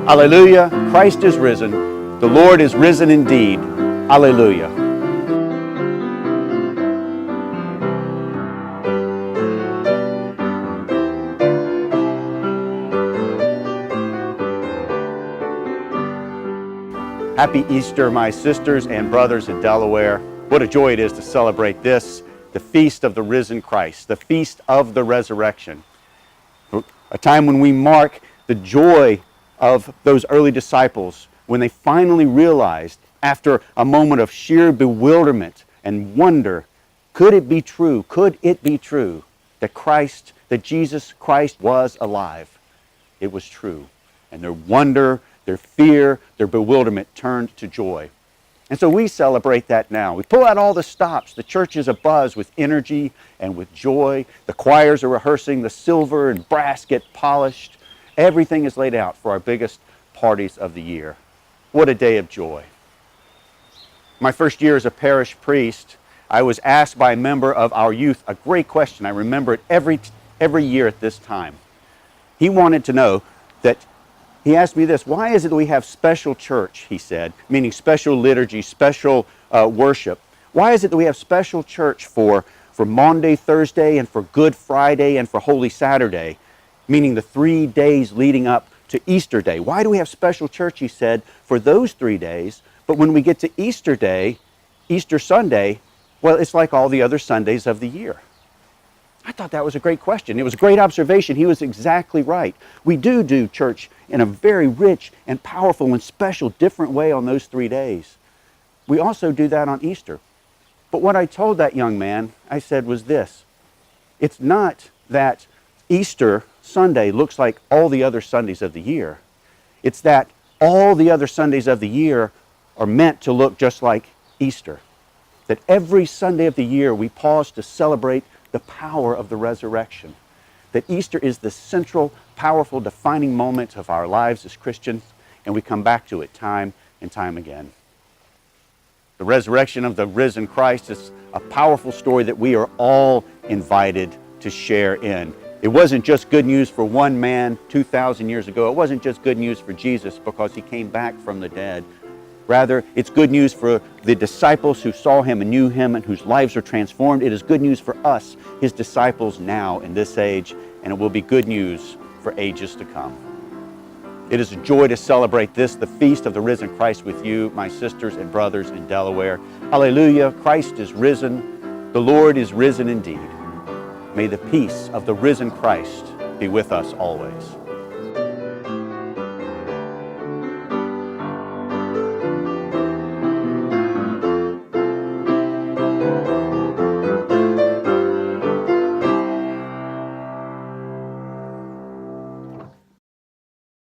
Hallelujah, Christ is risen. The Lord is risen indeed. Hallelujah. Happy Easter, my sisters and brothers in Delaware. What a joy it is to celebrate this, the feast of the risen Christ, the feast of the resurrection. A time when we mark the joy of those early disciples when they finally realized, after a moment of sheer bewilderment and wonder, could it be true that Jesus Christ was alive? It was true. And their wonder, their fear, their bewilderment turned to joy. And so we celebrate that now. We pull out all the stops. The church is abuzz with energy and with joy. The choirs are rehearsing. The silver and brass get polished. Everything is laid out for our biggest parties of the year. What a day of joy. My first year as a parish priest, I was asked by a member of our youth a great question. I remember it every year at this time. He wanted to know that he asked me this: why is it that we have special church, he said, meaning special liturgy, special worship? Why is it that we have special church for Maundy, Thursday, and for Good Friday, and for Holy Saturday, meaning the 3 days leading up to Easter Day? Why do we have special church, he said, for those 3 days, but when we get to Easter Day, Easter Sunday, well, it's like all the other Sundays of the year? I thought that was a great question. It was a great observation. He was exactly right. We do church in a very rich and powerful and special different way on those 3 days. We also do that on Easter. But what I told that young man, I said, was this: it's not that Easter Sunday looks like all the other Sundays of the year. It's that all the other Sundays of the year are meant to look just like Easter. That every Sunday of the year we pause to celebrate the power of the resurrection. That Easter is the central, powerful, defining moment of our lives as Christians, and we come back to it time and time again. The resurrection of the risen Christ is a powerful story that we are all invited to share in. It wasn't just good news for one man 2,000 years ago. It wasn't just good news for Jesus because he came back from the dead. Rather, it's good news for the disciples who saw him and knew him and whose lives were transformed. It is good news for us, his disciples now in this age, and it will be good news for ages to come. It is a joy to celebrate this, the feast of the risen Christ, with you, my sisters and brothers in Delaware. Hallelujah, Christ is risen. The Lord is risen indeed. May the peace of the risen Christ be with us always.